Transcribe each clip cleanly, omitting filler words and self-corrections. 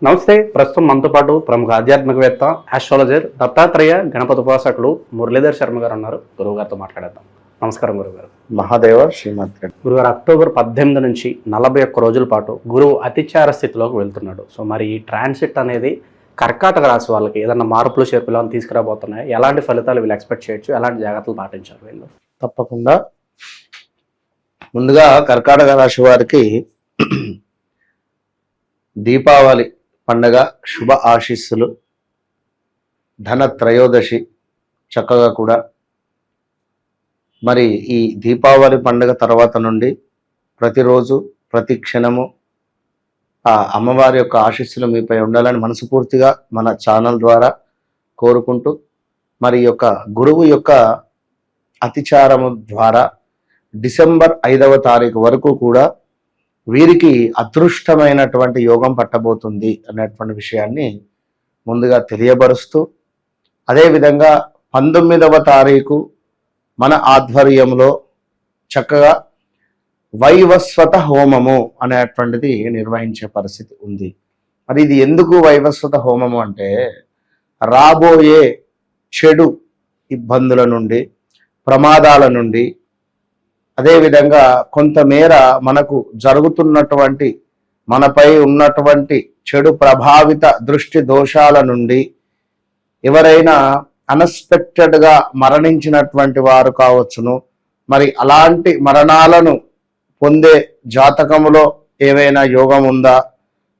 నమస్తే. ప్రస్తుతం మనతో పాటు ప్రముఖ ఆధ్యాత్మికవేత్త, ఆస్ట్రాలజర్, దత్తాత్రేయ గణపతి ఉపాసకుడు మురళీధర్ శర్మ గారు ఉన్నారు. గురువు గారితో మాట్లాడేద్దాం. నమస్కారం గురుగారు. మహాదేవ శ్రీమద్ గురుగారు, అక్టోబర్ 18 నుంచి 41 రోజుల పాటు గురువు అతిచార స్థితిలోకి వెళ్తున్నాడు. సో మరి ఈ ట్రాన్సిట్ అనేది కర్కాటక రాశి వాళ్ళకి ఏదన్నా మార్పులు చేర్పులు అని తీసుకురాబోతున్నాయి, ఎలాంటి ఫలితాలు వీళ్ళు ఎక్స్పెక్ట్ చేయొచ్చు, ఎలాంటి జాగ్రత్తలు పాటించారు వీళ్ళు? తప్పకుండా. ముందుగా కర్కాటక రాశి వారికి దీపావళి పండగ శుభ ఆశీస్సులు. ధన త్రయోదశి చక్కగా కూడా. మరి ఈ దీపావళి పండుగ తర్వాత నుండి ప్రతిరోజు ప్రతి క్షణము ఆ అమ్మవారి యొక్క ఆశీస్సులు మీపై ఉండాలని మనస్ఫూర్తిగా మన ఛానల్ ద్వారా కోరుకుంటూ, మరి యొక్క గురువు యొక్క అతిచారము ద్వారా డిసెంబర్ 5వ తారీఖు వరకు కూడా వీరికి అదృష్టమైనటువంటి యోగం పట్టబోతుంది అనేటువంటి విషయాన్ని ముందుగా తెలియబరుస్తూ, అదేవిధంగా 19వ తారీఖు మన ఆధ్వర్యంలో చక్కగా వైవస్వత హోమము అనేటువంటిది నిర్వహించే పరిస్థితి ఉంది. మరి ఇది ఎందుకు వైవస్వత హోమము అంటే, రాబోయే చెడు ఇబ్బందుల నుండి, ప్రమాదాల నుండి, అదేవిధంగా కొంతమేర మనకు జరుగుతున్నటువంటి మనపై ఉన్నటువంటి చెడు ప్రభావిత దృష్టి దోషాల నుండి, ఎవరైనా అన్ఎక్స్పెక్టెడ్గా మరణించినటువంటి వారు కావచ్చును, మరి అలాంటి మరణాలను పొందే జాతకములో ఏవైనా యోగం ఉందా,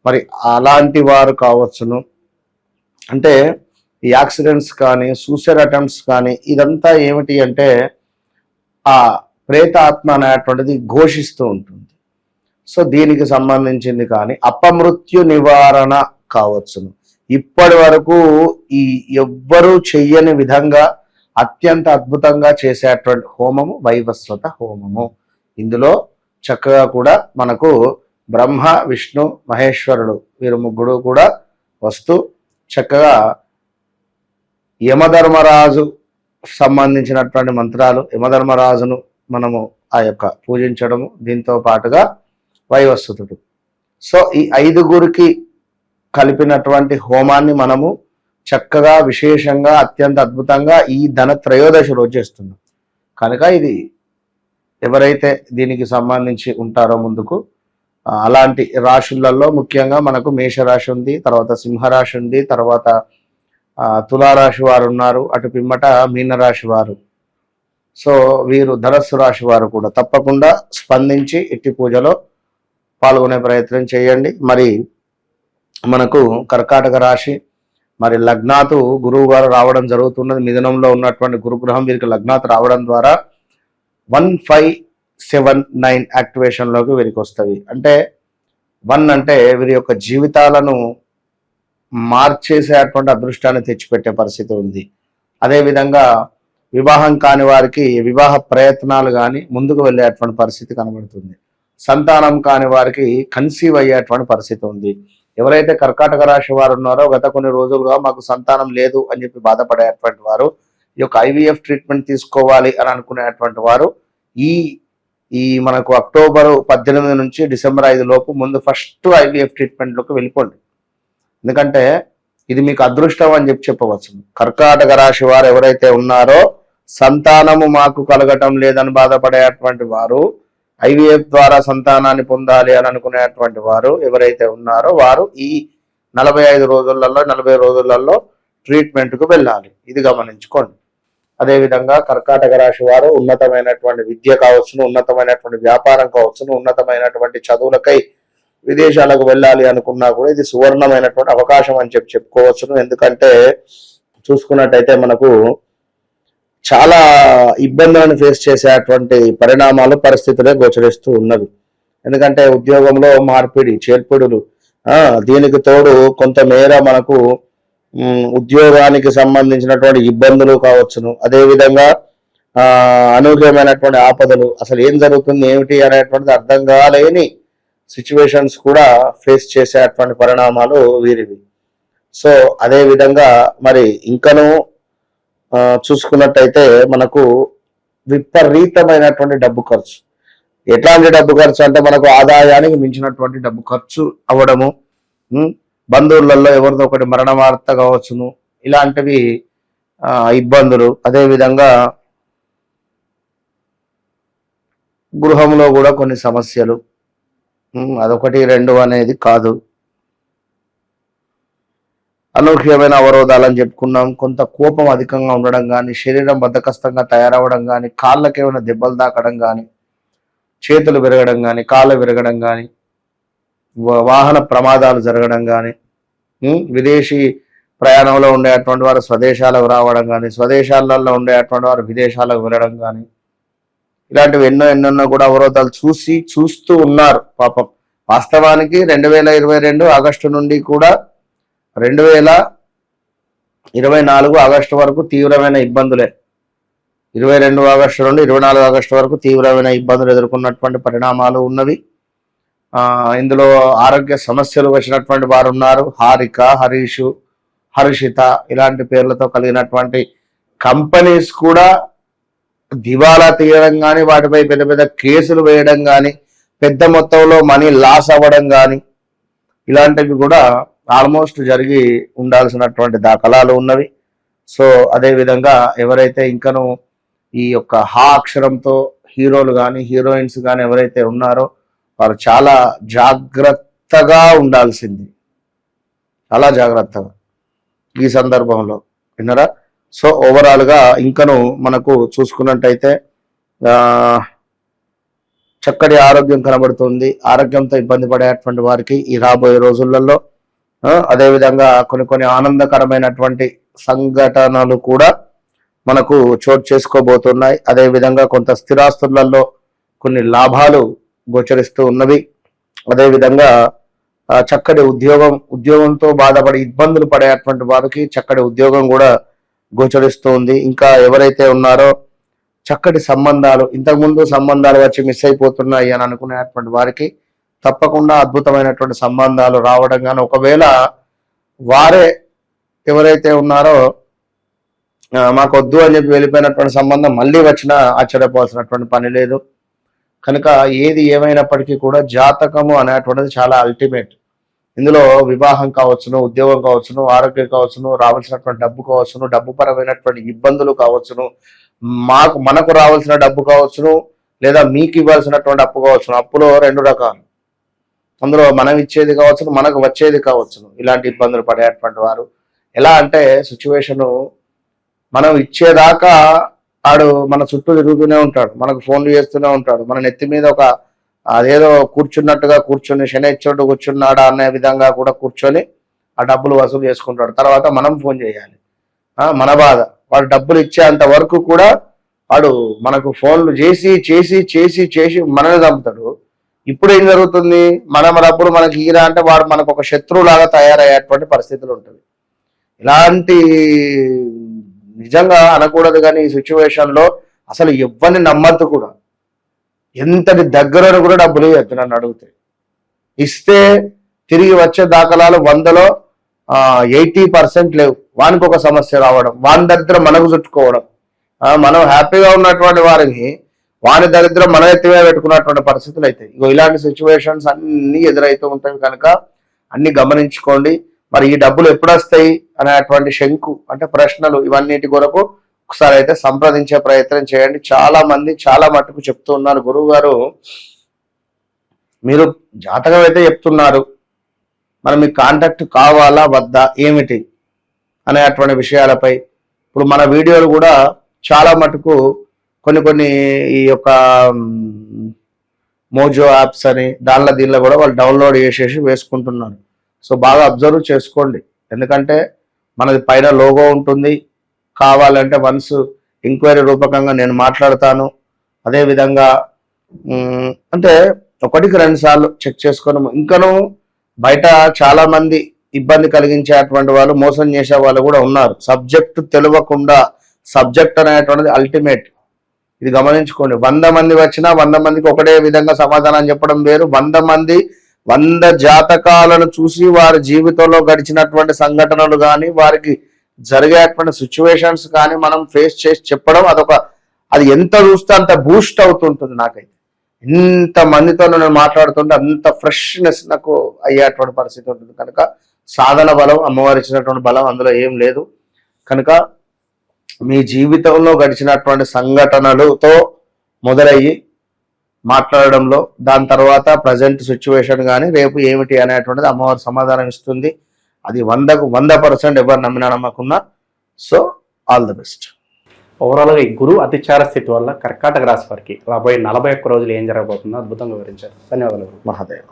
మరి అలాంటి వారు కావచ్చును. అంటే ఈ యాక్సిడెంట్స్ కానీ, సూసైడ్ అటెంప్ట్స్ కానీ, ఇదంతా ఏమిటి అంటే ఆ ప్రేతాత్మ అనేటువంటిది ఘోషిస్తూ ఉంటుంది. సో దీనికి సంబంధించింది కానీ అపమృత్యు నివారణ కావచ్చును. ఇప్పటి వరకు ఈ ఎవ్వరూ చెయ్యని విధంగా అత్యంత అద్భుతంగా చేసేటువంటి హోమము వైవస్వత హోమము. ఇందులో చక్కగా కూడా మనకు బ్రహ్మ, విష్ణు, మహేశ్వరుడు వీరు ముగ్గురు కూడా వస్తూ చక్కగా యమధర్మరాజు సంబంధించినటువంటి మంత్రాలు, యమధర్మరాజును మనము ఆ యొక్క పూజించడము, దీంతో పాటుగా వైవస్వతుడు. సో ఈ 5గురికి కలిపినటువంటి హోమాన్ని మనము చక్కగా విశేషంగా అత్యంత అద్భుతంగా ఈ ధన త్రయోదశి రోజు చేస్తున్నాం. కనుక ఇది ఎవరైతే దీనికి సంబంధించి ఉంటారో ముందుకు అలాంటి రాశులలో ముఖ్యంగా మనకు మేషరాశి ఉంది, తర్వాత సింహరాశి ఉంది, తర్వాత తులారాశి వారు ఉన్నారు, అటు పిమ్మట మీనరాశి వారు. సో వీరు ధనస్సు రాశి వారు కూడా తప్పకుండా స్పందించి ఇట్టి పూజలో పాల్గొనే ప్రయత్నం చేయండి. మరి మనకు కర్కాటక రాశి మరి లగ్నాతు గురువు గారు రావడం జరుగుతున్నది. మిథునంలో ఉన్నటువంటి గురుగ్రహం వీరికి లగ్నాతు రావడం ద్వారా 1579 యాక్టివేషన్లోకి వీరికి వస్తుంది. అంటే 1 అంటే వీరి యొక్క జీవితాలను మార్చేసేటువంటి అదృష్టాన్ని తెచ్చిపెట్టే పరిస్థితి ఉంది. అదేవిధంగా వివాహం కాని వారికి వివాహ ప్రయత్నాలు కానీ ముందుకు వెళ్ళేటువంటి పరిస్థితి కనబడుతుంది. సంతానం కాని వారికి కన్సీవ్ అయ్యేటువంటి పరిస్థితి ఉంది. ఎవరైతే కర్కాటక రాశి వారు ఉన్నారో గత కొన్ని రోజులుగా మాకు సంతానం లేదు అని చెప్పి బాధపడేటువంటి వారు, ఈ యొక్క IVF ట్రీట్మెంట్ తీసుకోవాలి అని అనుకునేటువంటి వారు ఈ మనకు అక్టోబర్ 18 నుంచి డిసెంబర్ 5 లోపు ముందు ఫస్ట్ IVF ట్రీట్మెంట్లోకి వెళ్ళిపోండి. ఎందుకంటే ఇది మీకు అదృష్టం అని చెప్పవచ్చు. కర్కాటక రాశి వారు ఎవరైతే ఉన్నారో సంతానము మాకు కలగటం లేదని బాధపడేటువంటి వారు, IVF ద్వారా సంతానాన్ని పొందాలి అని అనుకునేటువంటి వారు ఎవరైతే ఉన్నారో వారు ఈ 45 రోజులలో 40 రోజులలో ట్రీట్మెంట్కు వెళ్ళాలి. ఇది గమనించుకోండి. అదేవిధంగా కర్కాటక రాశి వారు ఉన్నతమైనటువంటి విద్య కావచ్చును, ఉన్నతమైనటువంటి వ్యాపారం కావచ్చును, ఉన్నతమైనటువంటి చదువులకై విదేశాలకు వెళ్ళాలి అనుకున్నా కూడా ఇది సువర్ణమైనటువంటి అవకాశం అని చెప్పుకోవచ్చును. ఎందుకంటే చూసుకున్నట్టయితే మనకు చాలా ఇబ్బందులను ఫేస్ చేసేటువంటి పరిణామాలు, పరిస్థితులే గోచరిస్తూ ఉన్నవి. ఎందుకంటే ఉద్యోగంలో మార్పిడి, చేర్పిడులు, దీనికి తోడు కొంతమేర మనకు ఉద్యోగానికి సంబంధించినటువంటి ఇబ్బందులు కావచ్చును. అదేవిధంగా అనూహ్యమైనటువంటి ఆపదలు, అసలు ఏం జరుగుతుంది ఏమిటి అనేటువంటిది అర్థం కాలేని సిచ్యువేషన్స్ కూడా ఫేస్ చేసేటువంటి పరిణామాలు వీరివి. సో అదేవిధంగా మరి ఇంకనూ చూసుకున్నట్టయితే మనకు విపరీతమైనటువంటి డబ్బు ఖర్చు. ఎట్లాంటి డబ్బు ఖర్చు అంటే మనకు ఆదాయానికి మించినటువంటి డబ్బు ఖర్చు అవ్వడము, బంధువులలో ఎవరిదో ఒకటి మరణ వార్త కావచ్చును, ఇలాంటివి ఇబ్బందులు. అదేవిధంగా గృహంలో కూడా కొన్ని సమస్యలు, అదొకటి రెండు అనేది కాదు. అనూహ్యమైన అవరోధాలని చెప్పుకున్నాం. కొంత కోపం అధికంగా ఉండడం కానీ, శరీరం బద్ధకస్తంగా తయారవడం కానీ, కాళ్ళకి ఏమైనా దెబ్బలు తాకడం కానీ, చేతులు విరగడం కానీ, కాళ్ళు విరగడం కానీ, వాహన ప్రమాదాలు జరగడం కానీ, విదేశీ ప్రయాణంలో ఉండేటువంటి వారు స్వదేశాలకు రావడం కానీ, స్వదేశాలలో ఉండేటువంటి వారు విదేశాలకు వెళ్ళడం కానీ, ఇలాంటివి ఎన్నో కూడా అవరోధాలు చూస్తూ ఉన్నారు పాపం. వాస్తవానికి 2022 ఆగస్టు నుండి కూడా 2024 ఆగస్టు వరకు తీవ్రమైన ఇబ్బందులే. 22 ఆగస్టు నుండి 24 ఆగస్టు వరకు తీవ్రమైన ఇబ్బందులు ఎదుర్కొన్నటువంటి పరిణామాలు ఉన్నవి. ఇందులో ఆరోగ్య సమస్యలు వచ్చినటువంటి వారు ఉన్నారు. హారిక, హరీషు, హర్షిత ఇలాంటి పేర్లతో కలిగినటువంటి కంపెనీస్ కూడా దివాలా తీయడం కానీ, వాటిపై పెద్ద పెద్ద కేసులు వేయడం కానీ, పెద్ద మొత్తంలో మనీ లాస్ అవ్వడం కానీ, ఇలాంటివి కూడా ఆల్మోస్ట్ జరిగి ఉండాల్సినటువంటి దాఖలాలు ఉన్నవి. సో అదేవిధంగా ఎవరైతే ఇంకను ఈ యొక్క హా అక్షరంతో హీరోలు కానీ హీరోయిన్స్ కానీ ఎవరైతే ఉన్నారో వారు చాలా జాగ్రత్తగా ఉండాల్సింది, చాలా జాగ్రత్తగా ఈ సందర్భంలో, విన్నరా? సో ఓవరాల్గా ఇంకను మనకు చూసుకున్నట్టయితే చక్కటి ఆరోగ్యం కనబడుతుంది. ఆరోగ్యంతో ఇబ్బంది పడేటువంటి వారికి ఈ రాబోయే రోజులలో అదేవిధంగా కొన్ని ఆనందకరమైనటువంటి సంఘటనలు కూడా మనకు చోటు చేసుకోబోతున్నాయి. అదేవిధంగా కొంత స్థిరాస్తులలో కొన్ని లాభాలు గోచరిస్తూ ఉన్నవి. అదేవిధంగా చక్కటి ఉద్యోగంతో బాధపడి ఇబ్బందులు పడేటువంటి వారికి చక్కటి ఉద్యోగం కూడా గోచరిస్తూ ఉంది. ఇంకా ఎవరైతే ఉన్నారో చక్కటి సంబంధాలు, ఇంతకుముందు సంబంధాలు వచ్చి మిస్ అయిపోతున్నాయి అని అనుకునేటువంటి వారికి తప్పకుండా అద్భుతమైనటువంటి సంబంధాలు రావడం కానీ, ఒకవేళ వారే ఎవరైతే ఉన్నారో మాకు వద్దు అని చెప్పి వెళ్ళిపోయినటువంటి సంబంధం మళ్ళీ వచ్చినా ఆశ్చర్యపోవాల్సినటువంటి పని లేదు. కనుక ఏది ఏమైనప్పటికీ కూడా జాతకము అనేటువంటిది చాలా అల్టిమేట్. ఇందులో వివాహం కావచ్చును, ఉద్యోగం కావచ్చును, ఆరోగ్యం కావచ్చును, రావాల్సినటువంటి డబ్బు కావచ్చును, డబ్బు పరమైనటువంటి ఇబ్బందులు కావచ్చును, మనకు రావాల్సిన డబ్బు కావచ్చును, లేదా మీకు ఇవ్వాల్సినటువంటి అప్పు కావచ్చును. అప్పులో రెండు రకాలు, అందులో మనం ఇచ్చేది కావచ్చును, మనకు వచ్చేది కావచ్చును. ఇలాంటి ఇబ్బందులు పడేటువంటి వారు ఎలా అంటే సిచ్యువేషను మనం ఇచ్చేదాకా ఆడు మన చుట్టూ తిరుగుతూనే ఉంటాడు, మనకు ఫోన్లు చేస్తూనే ఉంటాడు, మన నెత్తి మీద ఒక అదేదో కూర్చున్నట్టుగా కూర్చొని శనిచ్చోడు కూర్చున్నాడా అనే విధంగా కూడా కూర్చొని ఆ డబ్బులు వసూలు చేసుకుంటాడు. తర్వాత మనం ఫోన్ చేయాలి, మన బాధ. వాడు డబ్బులు ఇచ్చేంత వరకు కూడా వాడు మనకు ఫోన్లు చేసి చేసి చేసి చేసి మనల్ని చంపుతాడు. ఇప్పుడు ఏం జరుగుతుంది, మన డబ్బులు మనకి ఈరా అంటే వాడు మనకు ఒక శత్రువులాగా తయారయ్యేటువంటి పరిస్థితులు ఉంటుంది. ఇలాంటి నిజంగా అనకూడదు కానీ ఈ సిచ్యువేషన్లో అసలు ఎవరిని నమ్మద్దు కూడా. ఎంతటి దగ్గర కూడా డబ్బులు ఇవ్వద్దు నన్ను అడిగితే. ఇస్తే తిరిగి వచ్చే దాఖలాలు 100లో 80% లేవు. వానికి ఒక సమస్య రావడం, వాని దరిద్రం మనకు చుట్టుకోవడం, మనం హ్యాపీగా ఉన్నటువంటి వారిని వాని దరిద్రం మన ఎత్తిమే పెట్టుకున్నటువంటి పరిస్థితులు అవుతాయి. ఇగో ఇలాంటి సిచ్యువేషన్స్ అన్ని ఎదురైతూ ఉంటాయి. కనుక అన్ని గమనించుకోండి. మరి ఈ డబ్బులు ఎప్పుడు వస్తాయి అనేటువంటి శంకు అంటే ప్రశ్నలు, ఇవన్నిటి కొరకు ఒకసారి అయితే సంప్రదించే ప్రయత్నం చేయండి. చాలా మంది చాలా మట్టుకు చెప్తూ ఉన్నారు, గురువు గారు మీరు జాతకం అయితే చెప్తున్నారు, మరి మీకు కాంటాక్ట్ కావాలా వద్దా ఏమిటి అనేటువంటి విషయాలపై ఇప్పుడు మన వీడియోలు కూడా చాలా మటుకు కొన్ని ఈ యొక్క మోజో యాప్స్ అని దీనిలో కూడా వాళ్ళు డౌన్లోడ్ చేసేసి వేసుకుంటున్నారు. సో బాగా అబ్జర్వ్ చేసుకోండి, ఎందుకంటే మనది పైన లోగో ఉంటుంది. కావాలంటే వన్స్ ఎంక్వైరీ రూపకంగా నేను మాట్లాడతాను. అదేవిధంగా అంటే 1-2 సార్లు చెక్ చేసుకొని, ఇంకనూ బయట చాలా మంది ఇబ్బంది కలిగించేటువంటి వాళ్ళు, మోసం చేసే వాళ్ళు కూడా ఉన్నారు. సబ్జెక్టు తెలియకుండా, సబ్జెక్ట్ అనేటువంటిది అల్టిమేట్, ఇది గమనించుకోండి. 100 మంది వచ్చినా 100 మందికి ఒకటే విధంగా సమాధానం చెప్పడం వేరు. 100 మంది 100 జాతకాలను చూసి వారి జీవితంలో గడిచినటువంటి సంఘటనలు కానీ, వారికి జరిగేటువంటి సిచ్యువేషన్స్ కానీ మనం ఫేస్ చేసి చెప్పడం, అది ఎంత చూస్తే అంత బూస్ట్ అవుతుంటుంది. నాకైతే ఇంత మందితో నేను మాట్లాడుతుంటే అంత ఫ్రెష్నెస్ నాకు అయ్యేటువంటి పరిస్థితి ఉంటుంది. కనుక సాధన బలం, అమ్మవారు ఇచ్చినటువంటి బలం అందులో ఏం లేదు. కనుక మీ జీవితంలో గడిచినటువంటి సంఘటనలతో మొదలయ్యి మాట్లాడడంలో దాని తర్వాత ప్రజెంట్ సిచ్యువేషన్ కానీ రేపు ఏమిటి అనేటువంటిది అమ్మవారు సమాధానం ఇస్తుంది. అది 100కు 100% ఎవరు నమ్మినా నమ్మకున్నా. So all the best. ఓవరాల్గా ఈ గురువు అతిచార స్థితి వల్ల కర్కాటక రాశి వారికి రాబోయే 41 రోజులు ఏం జరగబోతుందో అద్భుతంగా వివరించారు. ధన్యవాదాలు. మహాదేవ్.